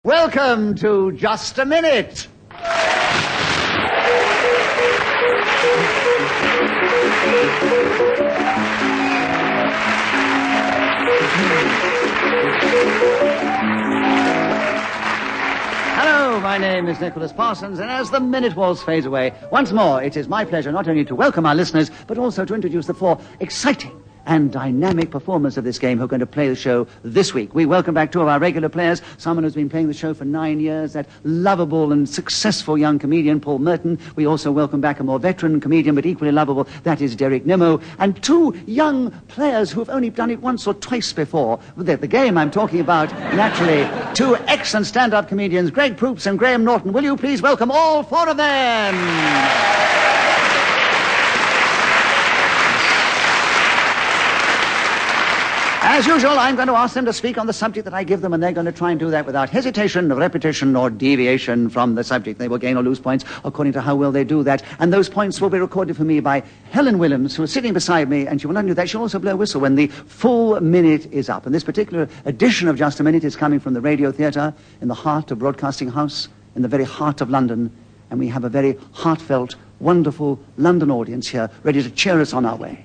Welcome to Just a Minute. Hello, my name is Nicholas Parsons, and as the minute waltz fades away, once more it is my pleasure not only to welcome our listeners, but also to introduce the four exciting and dynamic performers of this game who are going to play the show this week. We welcome back two of our regular players, someone who's been playing the show for 9 years, that lovable and successful young comedian, Paul Merton. We also welcome back a more veteran comedian, but equally lovable, that is Derek Nimmo, and two young players who have only done it once or twice before. The game I'm talking about, naturally, two excellent stand-up comedians, Greg Proops and Graham Norton. Will you please welcome all four of them? As usual, I'm going to ask them to speak on the subject that I give them, and they're going to try and do that without hesitation, repetition, or deviation from the subject. They will gain or lose points according to how well they do that, and those points will be recorded for me by Helen Williams, who is sitting beside me, and she will not do that. She'll also blow a whistle when the full minute is up. And this particular edition of Just a Minute is coming from the Radio Theatre in the heart of Broadcasting House, in the very heart of London, and we have a very heartfelt, wonderful London audience here, ready to cheer us on our way.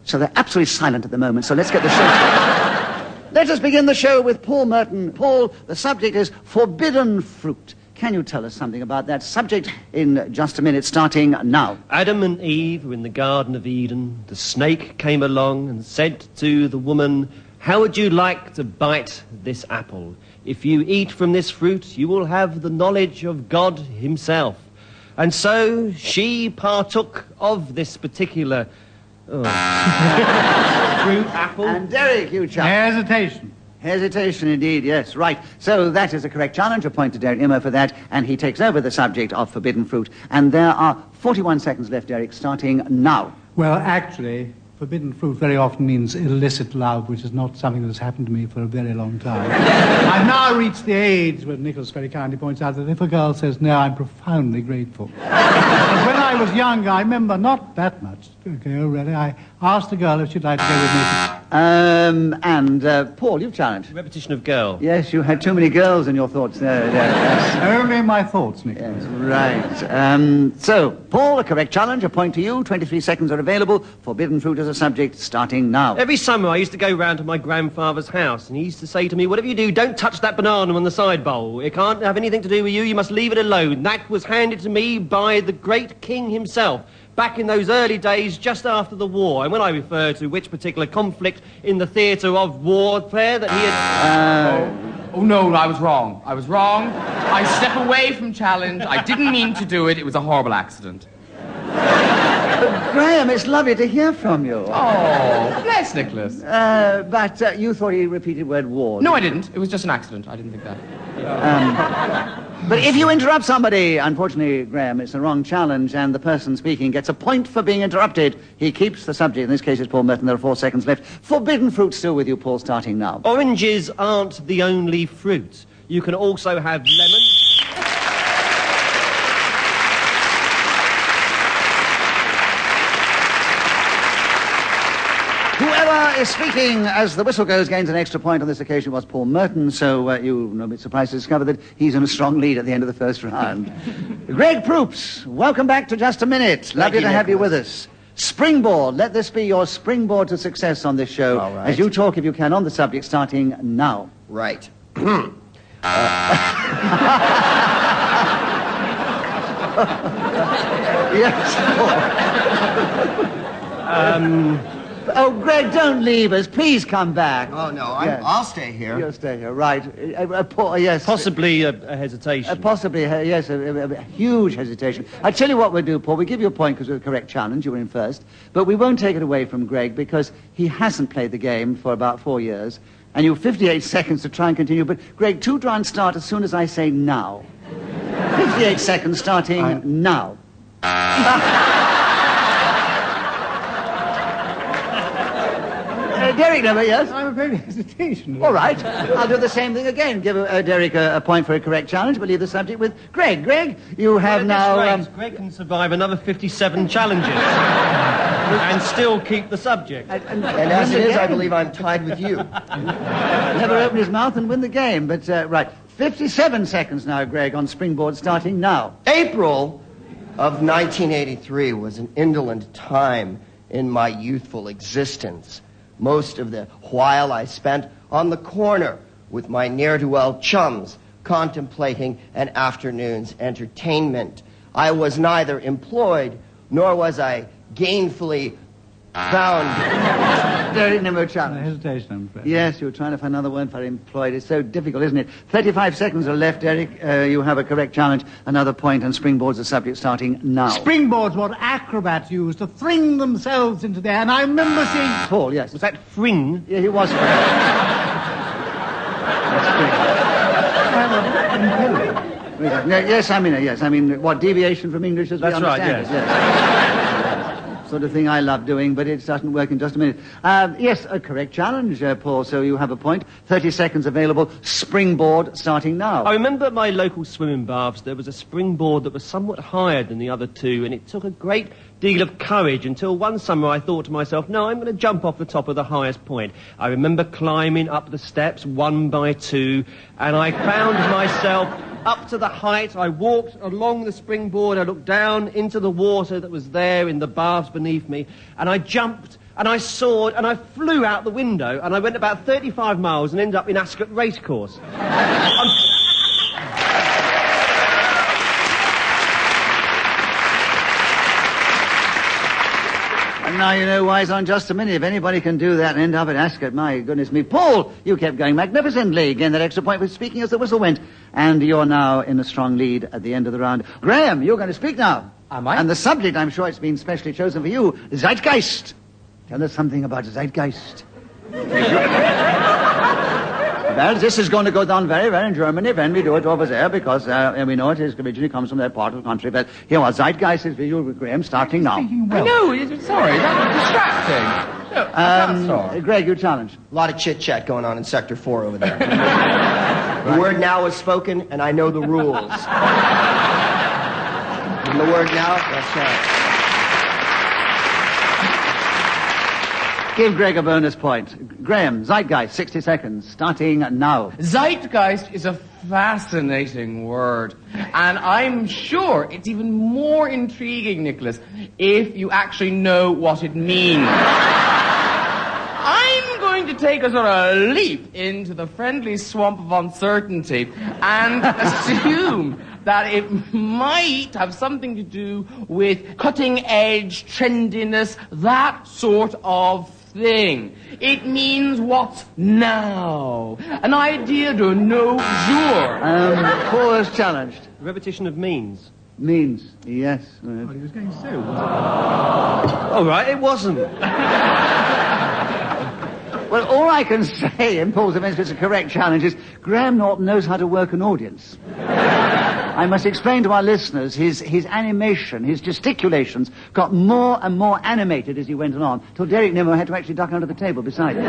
So they're absolutely silent at the moment, so let's get the show started. Let us begin the show with Paul Merton. Paul, the subject is forbidden fruit. Can you tell us something about that subject in just a minute, starting now? Adam and Eve were in the Garden of Eden. The snake came along and said to the woman, "How would you like to bite this apple? If you eat from this fruit, you will have the knowledge of God himself." And so she partook of this particular fruit apple. And Derek, you chap. Hesitation. Hesitation indeed, yes, right. So that is a correct challenge. A point to Derek Nimmo for that, and he takes over the subject of forbidden fruit. And there are 41 seconds left, Derek, starting now. Well, actually, forbidden fruit very often means illicit love, which is not something that has happened to me for a very long time. I've now reached the age where Nicholas very kindly points out that if a girl says no, I'm profoundly grateful. And when I was younger, I remember not that much ago, really, I asked a girl if she'd like to go with me. Paul, you've challenged. Repetition of girl. Yes, you had too many girls in your thoughts there. Yes. Only my thoughts, Nicholas. Yes, right. So, Paul, a correct challenge, a point to you. 23 seconds are available. Forbidden fruit as a subject, starting now. Every summer I used to go round to my grandfather's house, and he used to say to me, "Whatever you do, don't touch that banana on the side bowl. It can't have anything to do with you. You must leave it alone." That was handed to me by the great king himself, back in those early days, just after the war. And when I refer to which particular conflict in the theatre of warfare that he had... Oh, no, I was wrong. I was wrong. I step away from challenge. I didn't mean to do it. It was a horrible accident. Graham, it's lovely to hear from you. Oh, bless Nicholas. But you thought he repeated the word war. No, I didn't. It was just an accident. I didn't think that. But if you interrupt somebody, unfortunately, Graham, it's the wrong challenge, and the person speaking gets a point for being interrupted. He keeps the subject. In this case, it's Paul Merton. There are 4 seconds left. Forbidden fruit still with you, Paul, starting now. Oranges aren't the only fruit. You can also have lemon. Whoever is speaking as the whistle goes gains an extra point. On this occasion was Paul Merton, so you'll not be surprised to discover that he's in a strong lead at the end of the first round. Greg Proops, welcome back to Just a Minute. Lovely to have you with us. Springboard, let this be your springboard to success on this show. All right. As you talk, if you can, on the subject, starting now. Right. Yes. Oh, Greg, don't leave us. Please come back. Oh, no, Yes. I'll stay here. You'll stay here, right. Paul, yes. Possibly a hesitation. Possibly, yes, a huge hesitation. I tell you what we'll do, Paul. We give you a point because it was a correct challenge. You were in first. But we won't take it away from Greg because he hasn't played the game for about 4 years. And you have 58 seconds to try and continue. But, Greg, try and start as soon as I say now. 58 seconds starting now. Derek, never, yes? I'm a very hesitation. All right. I'll do the same thing again. Give Derek a point for a correct challenge, but leave the subject with Greg. Greg, you have now... Greg can survive another 57 challenges and still keep the subject. And as it is, I believe I'm tied with you. Never open his mouth and win the game, but, right. 57 seconds now, Greg, on Springboard, starting now. April of 1983 was an indolent time in my youthful existence. Most of the while I spent on the corner with my ne'er-do-well chums, contemplating an afternoon's entertainment. I was neither employed, nor was I gainfully found. Derek Nimmo challenge. Hesitation, I'm afraid. Yes, you were trying to find another word for employed. It's so difficult, isn't it? 35 seconds are left, Derek. You have a correct challenge. Another point, and Springboard's the subject starting now. Springboard's what acrobats use to fling themselves into the air, and I remember seeing... Paul, yes. Was that fring? Yeah, he was. Yes, I mean, what, deviation from English as we That's right, understand yes. it? Yes. Sort of thing I love doing, but it doesn't work in just a minute. Yes, a correct challenge, Paul, so you have a point. 30 seconds available. Springboard starting now. I remember at my local swimming baths there was a springboard that was somewhat higher than the other two, and it took a great deal of courage until one summer I thought to myself, no, I'm going to jump off the top of the highest point. I remember climbing up the steps one by two, and I found myself up to the height. I walked along the springboard, I looked down into the water that was there in the baths beneath me, and I jumped, and I soared, and I flew out the window, and I went about 35 miles and ended up in Ascot Racecourse. And now you know why it's on just a minute. If anybody can do that and end up at Ascot, my goodness me. Paul, you kept going magnificently. Again, that extra point was speaking as the whistle went. And you're now in a strong lead at the end of the round. Graham, you're going to speak now. Am I? And the subject, I'm sure it's been specially chosen for you, Zeitgeist. Tell us something about Zeitgeist. Well, this is going to go down very well in Germany when we do it over there, because we know it originally comes from that part of the country. But here, what Zeitgeist is for you, Graham, starting now. I know, sorry, that's distracting. No, I can't start. Greg, you challenge. A lot of chit-chat going on in Sector 4 over there. The word now is spoken, and I know the rules. And the word now, that's right. Give Greg a bonus point. Graham, Zeitgeist, 60 seconds, starting now. Zeitgeist is a fascinating word, and I'm sure it's even more intriguing, Nicholas, if you actually know what it means. I'm going to take a sort of leap into the friendly swamp of uncertainty and assume that it might have something to do with cutting-edge trendiness, that sort of thing. It means what's now. An idea de nos jours. Paul is challenged. Repetition of means. Means, yes. Well, he was going so. All right, it wasn't. Well, all I can say in Paul's defense, if it's a correct challenge, is Graham Norton knows how to work an audience. I must explain to our listeners, his animation, his gesticulations got more and more animated as he went along, till Derek Nimmo had to actually duck under the table beside him.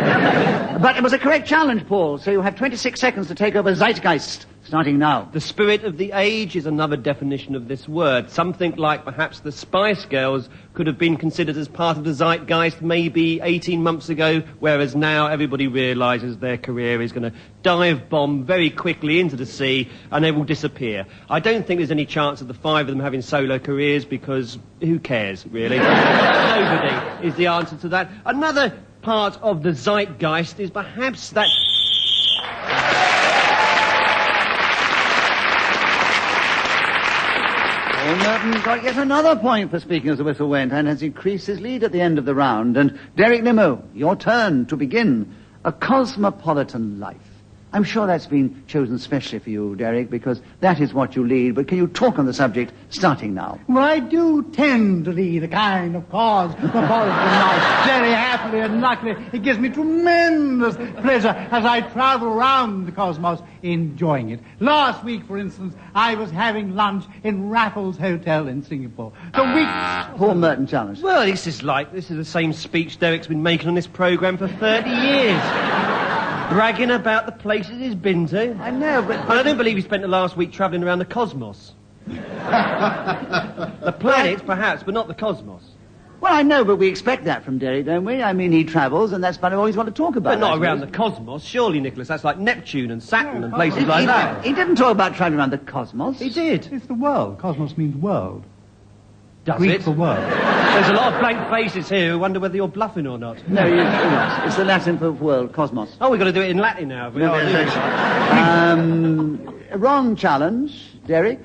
But it was a correct challenge, Paul, so you have 26 seconds to take over Zeitgeist, starting now. The spirit of the age is another definition of this word. Something like perhaps the Spice Girls could have been considered as part of the Zeitgeist maybe 18 months ago, whereas now everybody realises their career is going to dive bomb very quickly into the sea and they will disappear. I don't think there's any chance of the five of them having solo careers, because who cares, really? Nobody is the answer to that. Another part of the Zeitgeist is perhaps that... Paul Merton got yet another point for speaking as the whistle went, and has increased his lead at the end of the round. And Derek Nimmo, your turn to begin. A Cosmopolitan Life. I'm sure that's been chosen specially for you, Derek, because that is what you lead. But can you talk on the subject, starting now? Well, I do tend to lead a kind of cosmopolitan life, very happily and luckily. It gives me tremendous pleasure as I travel around the cosmos, enjoying it. Last week, for instance, I was having lunch in Raffles Hotel in Singapore. The week... Paul Merton challenge. Well, this is the same speech Derek's been making on this programme for 30 years. Bragging about the places he's been to. I know, but... And I don't believe he spent the last week travelling around the cosmos. The planets, perhaps, but not the cosmos. Well, Well, I know, but we expect that from Derek, don't we? I mean, he travels, and that's about all he's want to talk about. But not I around the suppose. cosmos, surely, Nicholas. That's like Neptune and Saturn and places like that. He didn't talk about travelling around the cosmos. He did. It's the world. Cosmos means world. Does Greek it? for world. There's a lot of blank faces here who wonder whether you're bluffing or not. No, you're not. It's the Latin for world, cosmos. Oh, we've got to do it in Latin now. Wrong challenge, Derek.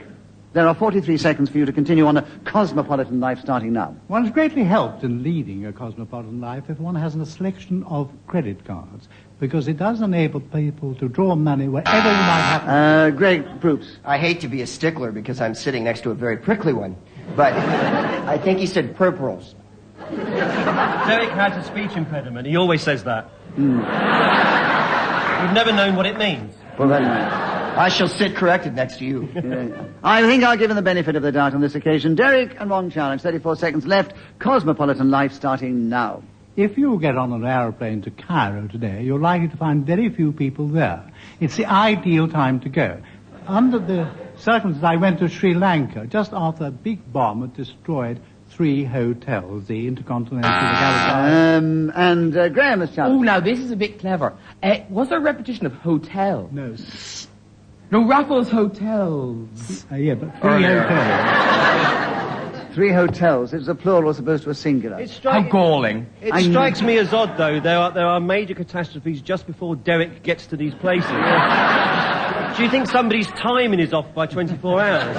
There are 43 seconds for you to continue on a Cosmopolitan Life starting now. One is greatly helped in leading a cosmopolitan life if one has a selection of credit cards, because it does enable people to draw money wherever you might happen. Greg Proops. I hate to be a stickler because I'm sitting next to a very prickly one, but I think he said purples. Derek has a speech impediment. He always says that. We've never known what it means. Well, then, I shall sit corrected next to you. I think I'll give him the benefit of the doubt on this occasion. Derek, and wrong challenge. 34 seconds left. Cosmopolitan Life starting now. If you get on an aeroplane to Cairo today, you're likely to find very few people there. It's the ideal time to go. Under the circumstances, I went to Sri Lanka just after a big bomb had destroyed 3 hotels, the Intercontinental, the Galaxy. Graham has Oh, challenged. now this is a bit clever. Was there a repetition of hotel? No. No, Raffles Hotels. Yeah, but 3 hotels. 3 hotels. It's a plural as opposed to a singular. How galling. It strikes me as odd, though. There are major catastrophes just before Derek gets to these places. Do you think somebody's timing is off by 24 hours?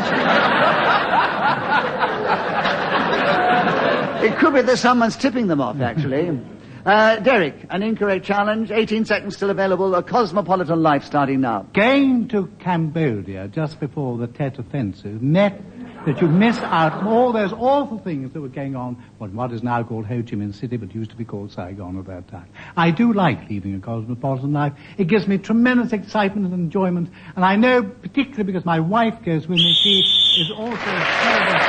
It could be that someone's tipping them off, actually. Derek, an incorrect challenge. 18 seconds still available. A Cosmopolitan Life starting now. Going to Cambodia just before the Tet Offensive meant that you missed out on all those awful things that were going on what is now called Ho Chi Minh City, but used to be called Saigon at that time. I do like leading a cosmopolitan life. It gives me tremendous excitement and enjoyment, and I know, particularly because my wife goes with me, she is also terrible.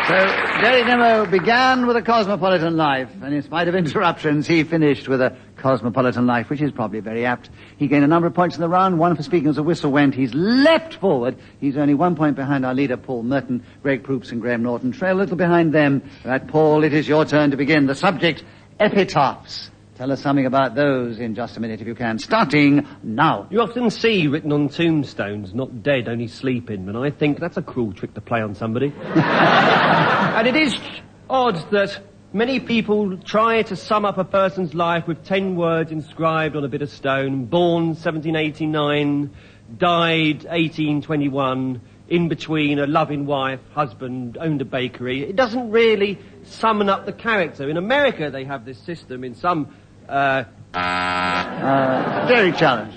So, Derek Nimmo began with a Cosmopolitan Life, and in spite of interruptions, he finished with a Cosmopolitan Life, which is probably very apt. He gained a number of points in the round, 1 for speaking as the whistle went. He's leapt forward. He's only 1 point behind our leader, Paul Merton. Greg Proops and Graham Norton trail a little behind them. Right, Paul, it is your turn to begin. The subject, epitaphs. Tell us something about those in just a minute, if you can. Starting now. You often see written on tombstones, not dead, only sleeping, and I think that's a cruel trick to play on somebody. And it is odd that many people try to sum up a person's life with 10 words inscribed on a bit of stone. Born 1789, died 1821, in between a loving wife, husband, owned a bakery. It doesn't really summon up the character. In America, they have this system in some... Derek challenge.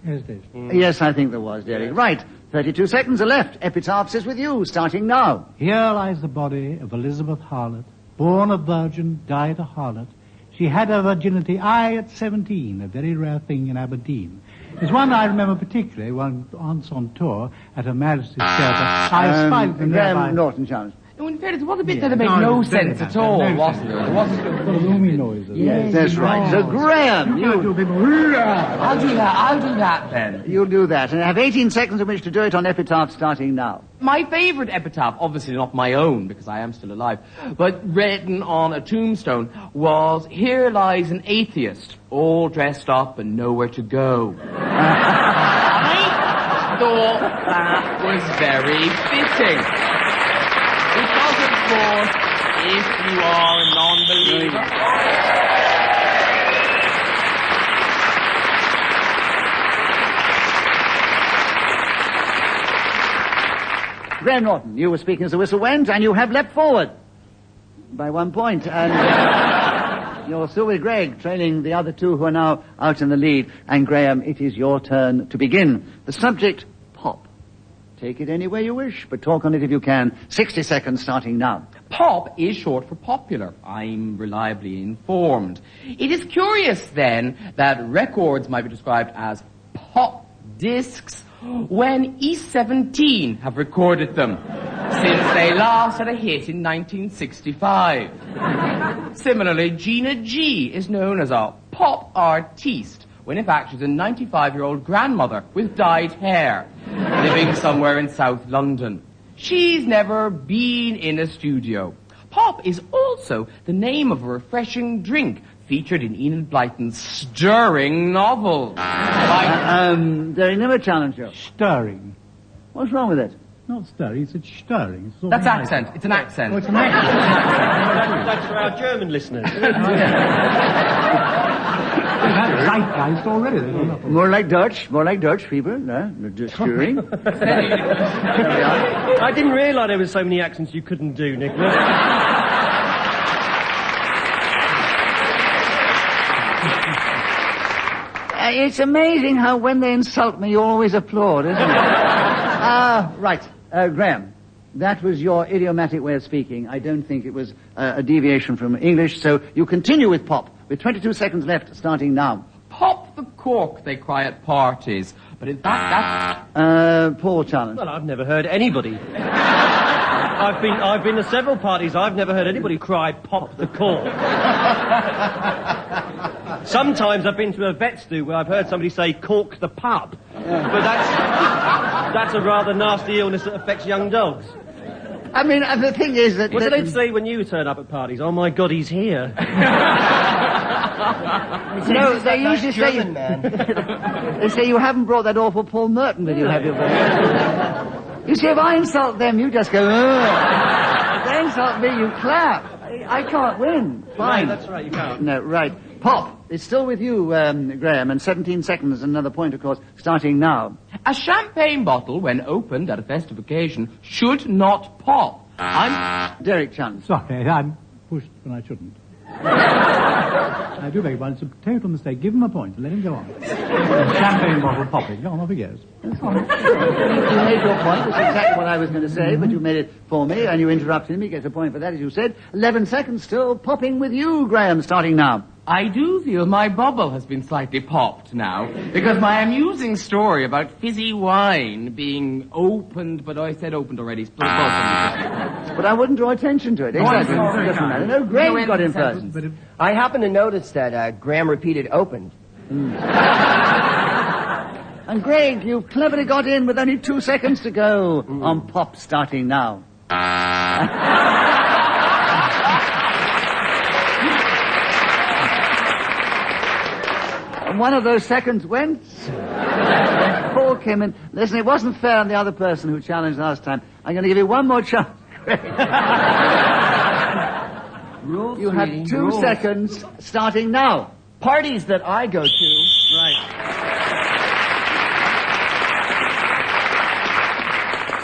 Yes, it is. Yes, I think there was, Derek. Right. 32 seconds are left. Epitaphs is with you, starting now. Here lies the body of Elizabeth Harlot, born a virgin, died a harlot. She had her virginity, at 17, a very rare thing in Aberdeen. There's one I remember particularly, once on tour at Her Majesty's Theatre. I espied them Graham nearby. Norton challenge. No, in fairness, it was a bit that made no sense at all, wasn't it? It wasn't... Full of roomy noises. Yes, That's right. So, Graham, I'll do that then. you'll do that. And have 18 seconds in which to do it on Epitaph starting now. My favourite epitaph, obviously not my own, because I am still alive, but written on a tombstone, was, "Here lies an atheist, all dressed up and nowhere to go." I thought that was very fitting. Because, of course, if you are a non-believer... Graham Norton, you were speaking as the whistle went, and you have leapt forward by 1 point. And you're still with Greg, trailing the other two who are now out in the lead. And Graham, it is your turn to begin. The subject, pop. Take it any way you wish, but talk on it if you can. 60 seconds starting now. Pop is short for popular. I'm reliably informed. It is curious, then, that records might be described as pop discs when E17 have recorded them, since they last had a hit in 1965. Similarly, Gina G is known as a pop artiste, when in fact she's a 95-year-old grandmother with dyed hair, living somewhere in South London. She's never been in a studio. Pop is also the name of a refreshing drink featured in Enid Blyton's stirring novel. Derek Nimmo challenge you. Stirring. What's wrong with it? Not stirring, it's stirring. It's That's accent. It's an accent. Oh, it's an accent. That's for our German listeners. That's Zeitgeist already. More like Dutch, Fieber, no? Just stirring. I didn't realise there were so many accents you couldn't do, Nicholas. It's amazing how when they insult me, you always applaud, isn't it? Right. Graham, that was your idiomatic way of speaking. I don't think it was a deviation from English, so you continue with Pop, with 22 seconds left, starting now. Pop the cork, they cry at parties. But in fact, that's... Paul challenge. Well, I've never heard anybody. I've been to several parties. I've never heard anybody cry, pop the cork. Sometimes I've been to a vet's do where I've heard somebody say, cork the pup. Yeah. But that's a rather nasty illness that affects young dogs. I mean, the thing is that... What do they say when you turn up at parties? Oh, my God, he's here. No, they usually say... German man. They say you haven't brought that awful Paul Merton with you, have you? You see, if I insult them, you just go, ugh. If they insult me, you clap. I can't win. Fine. No, that's right, you can't. No, right. Pop, it's still with you, Graham, and 17 seconds, another point, of course, starting now. A champagne bottle, when opened at a festive occasion, should not pop. Derek Chance. Sorry, I'm pushed when I shouldn't. I do beg your pardon. It's a total mistake. Give him a point and let him go on. Champagne bottle popping. Go on, off he goes. You made your point. That's exactly what I was going to say, but you made it for me, and you interrupted me. He gets a point for that, as you said. 11 seconds still popping with you, Graham, starting now. I do feel my bubble has been slightly popped now, because my amusing story about fizzy wine being opened, but I said opened already. But I wouldn't draw attention to it. Exactly. Doesn't matter. No, Graham got in first. I happen to notice that Graham repeated opened. And Greg, you've cleverly got in with only 2 seconds to go on Pop starting now. And one of those seconds went. Paul came in. Listen, it wasn't fair on the other person who challenged last time. I'm going to give you one more chance, Greg. You have 2 seconds starting now. Parties that I go to. Right.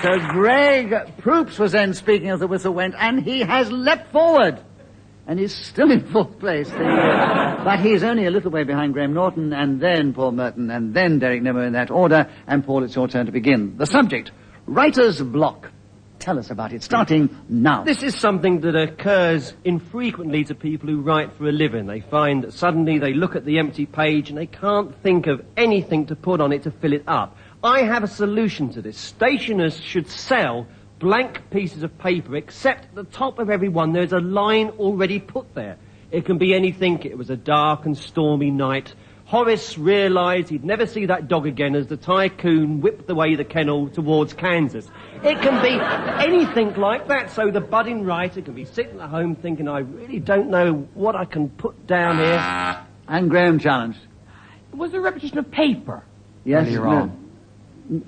So Greg Proops was then speaking as the whistle went, and he has leapt forward. And he's still in 4th place. But he's only a little way behind Graham Norton, and then Paul Merton, and then Derek Nimmo in that order. And Paul, it's your turn to begin. The subject, writer's block. Tell us about it, starting now. This is something that occurs infrequently to people who write for a living. They find that suddenly they look at the empty page and they can't think of anything to put on it to fill it up. I have a solution to this. Stationers should sell blank pieces of paper, except at the top of every one there's a line already put there. It can be anything. It was a dark and stormy night. Horace realised he'd never see that dog again as the tycoon whipped away the kennel towards Kansas. It can be anything like that, so the budding writer can be sitting at home thinking, I really don't know what I can put down here. And Graham challenged. It was a repetition of paper. Yes, earlier on.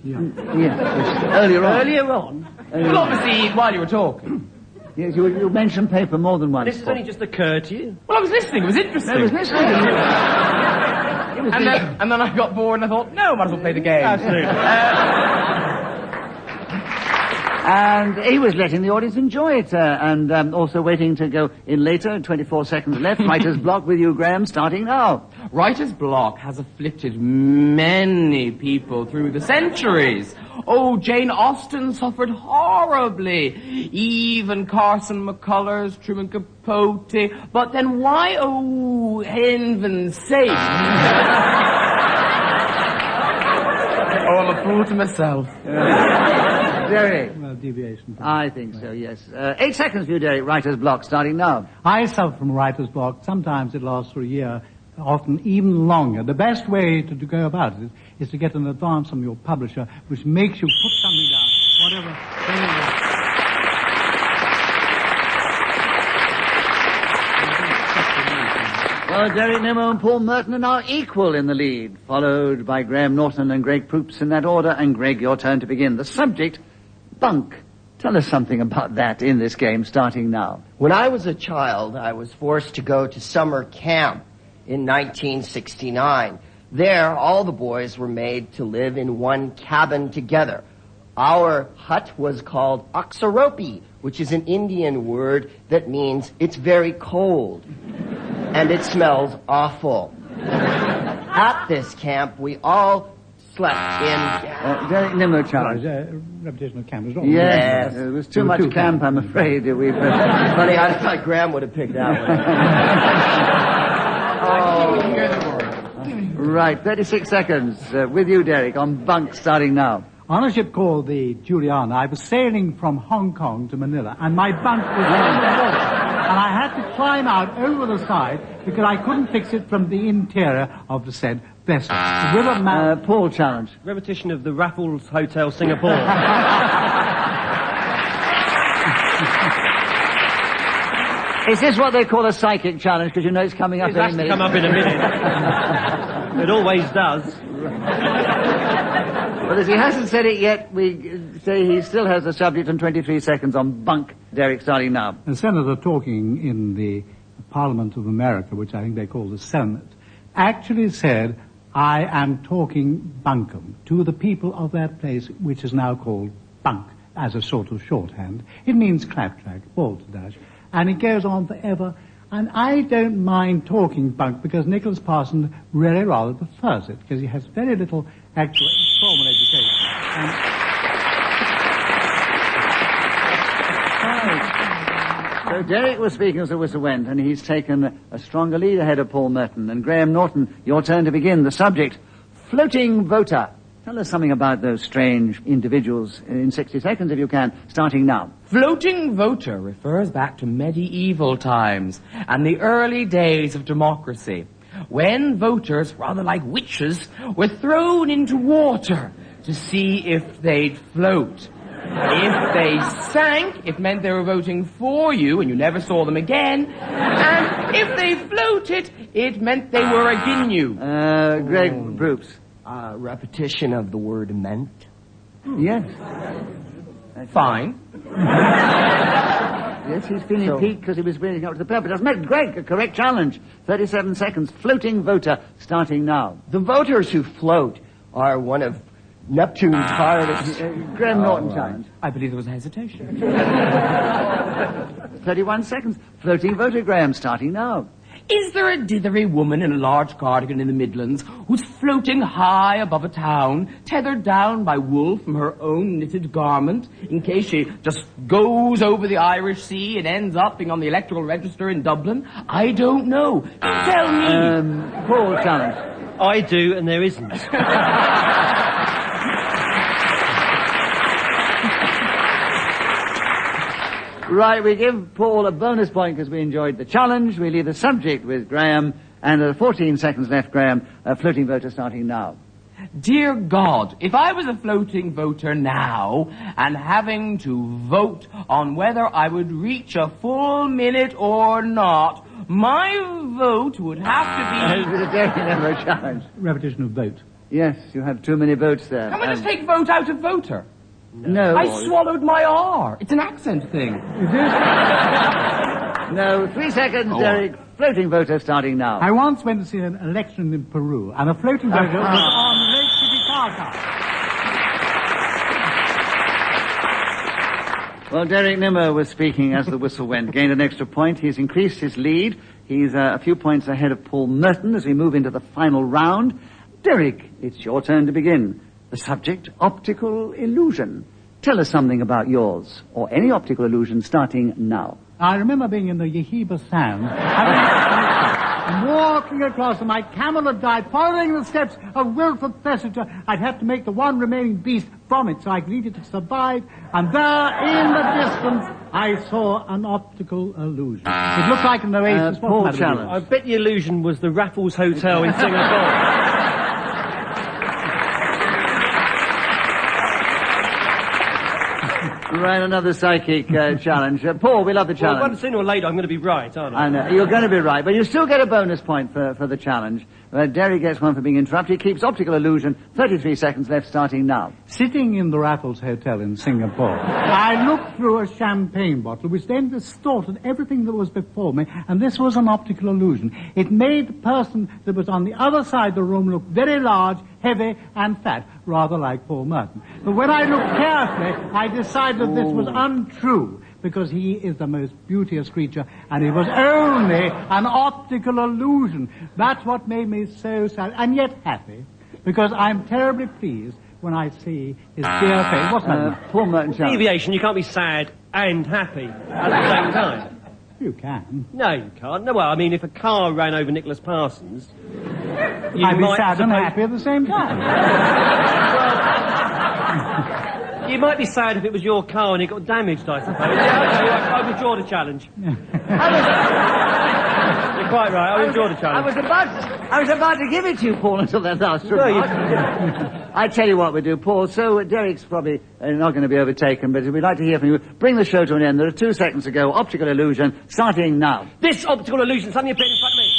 Earlier on. Earlier on? Well, obviously, while you were talking. Yes, you mentioned paper more than once. This has only just occurred to you. Well, I was listening. It was interesting. I was listening. And then I got bored and I thought, no, might as well play the game. Absolutely. And he was letting the audience enjoy it, and also waiting to go in later. 24 seconds left. Writer's block with you, Graham, starting now. Writer's block has afflicted many people through the centuries. Oh, Jane Austen suffered horribly. Even Carson McCullers, Truman Capote. But then why, oh, heaven's sake? Oh, I'm a fool to myself. Derek. Well, deviation. I think so, yes. 8 seconds for you, Derek. Writer's block, starting now. I suffer from writer's block. Sometimes it lasts for a year, often even longer. The best way to go about it is to get an advance from your publisher, which makes you put something down, whatever. Well, Derek Nimmo and Paul Merton are now equal in the lead, followed by Graham Norton and Greg Proops in that order. And Greg, your turn to begin. The subject, Bunk. Tell us something about that in this game, starting now. When I was a child, I was forced to go to summer camp in 1969. There, all the boys were made to live in one cabin together. Our hut was called Oxaropi, which is an Indian word that means it's very cold. And it smells awful. At this camp, we all slept in... Derek Nimmo challenge. Repetition of camp is wrong. Yes, it was too much camp, I'm afraid. Funny, I thought Graham would have picked that one. Right, 36 seconds. With you, Derek, on Bunk, starting now. On a ship called the Juliana, I was sailing from Hong Kong to Manila, and my bunk was on the water. And I had to climb out over the side because I couldn't fix it from the interior of the said vessel. With a man... Paul challenge. Repetition of the Raffles Hotel, Singapore. Is this what they call a psychic challenge? Because you know it's coming up It's any actually minute. come up in a minute. It always does. Well, as he hasn't said it yet, we say he still has the subject and 23 seconds on Bunk. Derek, starting now. A senator talking in the Parliament of America, which I think they call the Senate, actually said, I am talking bunkum to the people of that place, which is now called Bunk, as a sort of shorthand. It means claptrap, balderdash, and it goes on forever. And I don't mind talking bunk because Nicholas Parson really rather prefers it, because he has very little actual formal education. So Derek was speaking as the whistle went, and he's taken a stronger lead ahead of Paul Merton. And Graham Norton, your turn to begin. The subject, floating voter. Tell us something about those strange individuals in 60 seconds, if you can, starting now. Floating voter refers back to medieval times and the early days of democracy, when voters, rather like witches, were thrown into water to see if they'd float. If they sank, it meant they were voting for you and you never saw them again. And if they floated, it meant they were against you. Greg Proops. Repetition of the word meant. Yes. Fine. Yes, he's feeling piqued because he was bringing up to the purpose. That's met Greg, a correct challenge. 37 seconds. Floating voter, starting now. The voters who float are one of Neptune's harvests. Graham Norton challenge. I believe there was a hesitation. 31 seconds. Floating voter, Graham, starting now. Is there a dithery woman in a large cardigan in the Midlands who's floating high above a town, tethered down by wool from her own knitted garment, in case she just goes over the Irish Sea and ends up being on the electoral register in Dublin? I don't know. Tell me. Paul challenge. I do, and there isn't. Right, we give Paul a bonus point because we enjoyed the challenge. We leave the subject with Graham, and 14 seconds left, Graham. Floating voter starting now. Dear God, if I was a floating voter now and having to vote on whether I would reach a full minute or not, my vote would have to be... The Derek Nimmo challenge. Repetition of vote. Yes, you had too many votes there. Can we just take vote out of voter? No. I swallowed my R. It's an accent thing. No, 3 seconds, Derek. Floating voter starting now. I once went to see an election in Peru, and a floating voter was on Lake Titicaca. Well, Derek Nimmo was speaking as the whistle went. Gained an extra point. He's increased his lead. He's a few points ahead of Paul Merton as we move into the final round. Derek, it's your turn to begin. The subject, optical illusion. Tell us something about yours, or any optical illusion, starting now. I remember being in the Yehiba Sand, and walking across, and my camel had died, following the steps of Wilfred Thesiger. I'd have to make the one remaining beast vomit so I could eat it to survive. And there, in the distance, I saw an optical illusion. It looked like an oasis. Paul challenge. I bet the illusion was the Raffles Hotel in Singapore. Right, another psychic challenge. Paul, we love the challenge. Well, sooner or later, I'm going to be right, aren't I? I know. You're going to be right, but you still get a bonus point for the challenge. Derry gets one for being interrupted. He keeps Optical Illusion. 33 seconds left, starting now. Sitting in the Raffles Hotel in Singapore, I looked through a champagne bottle which then distorted everything that was before me, and this was an optical illusion. It made the person that was on the other side of the room look very large, heavy, and fat, rather like Paul Merton. But when I looked carefully, I decided that this was untrue, because he is the most beauteous creature, and it was only an optical illusion. That's what made me so sad, and yet happy, because I'm terribly pleased when I see his dear face. What's that? Paul Merton challenge. Deviation, you can't be sad and happy at the same time. You can. No, you can't. No, well, I mean, if a car ran over Nicholas Parsons, I'd be sad and happy at the same time. You might be sad if it was your car and it got damaged, I suppose. Yeah, okay, I withdraw the challenge. You're quite right, I withdraw the challenge. I was about to give it to you, Paul, until that last remark. I tell you what we do, Paul. So Derek's probably not going to be overtaken, but we'd like to hear from you. Bring the show to an end. There are 2 seconds to go. Optical Illusion, starting now. This optical illusion suddenly appeared in front of me.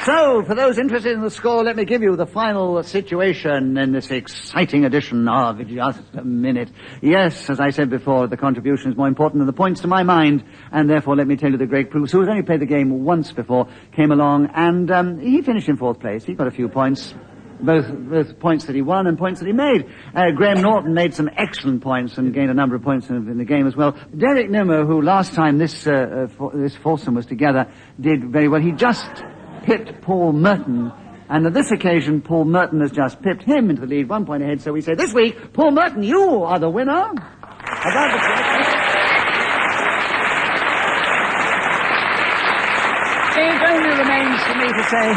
So, for those interested in the score, let me give you the final situation in this exciting edition of Just a Minute. Yes, as I said before, the contribution is more important than the points to my mind, and therefore let me tell you that Greg Proops, who has only played the game once before, came along, and he finished in 4th place. He got a few points, both points that he won and points that he made. Graham Norton made some excellent points and gained a number of points in the game as well. Derek Nimmo, who last time this foursome was together, did very well. He just pipped Paul Merton, and on this occasion, Paul Merton has just pipped him into the lead, 1 point ahead. So we say this week, Paul Merton, you are the winner. It only remains for me to say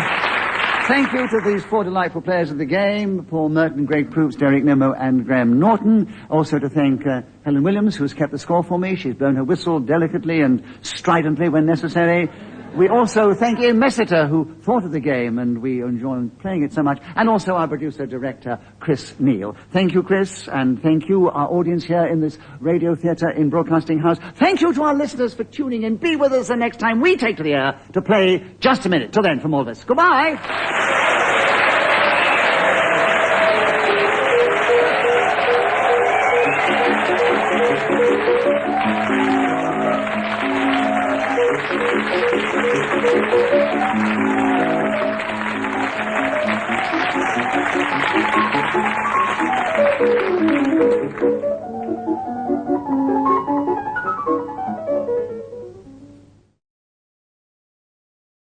thank you to these 4 delightful players of the game, Paul Merton, Greg Proops, Derek Nimmo, and Graham Norton. Also to thank Helen Williams, who's kept the score for me. She's blown her whistle delicately and stridently when necessary. We also thank Ian Messiter, who thought of the game, and we enjoy playing it so much, and also our producer-director, Chris Neal. Thank you, Chris, and thank you, our audience here in this radio theatre in Broadcasting House. Thank you to our listeners for tuning in. Be with us the next time we take to the air to play Just a Minute. Till then, from all of us, goodbye! Thank you.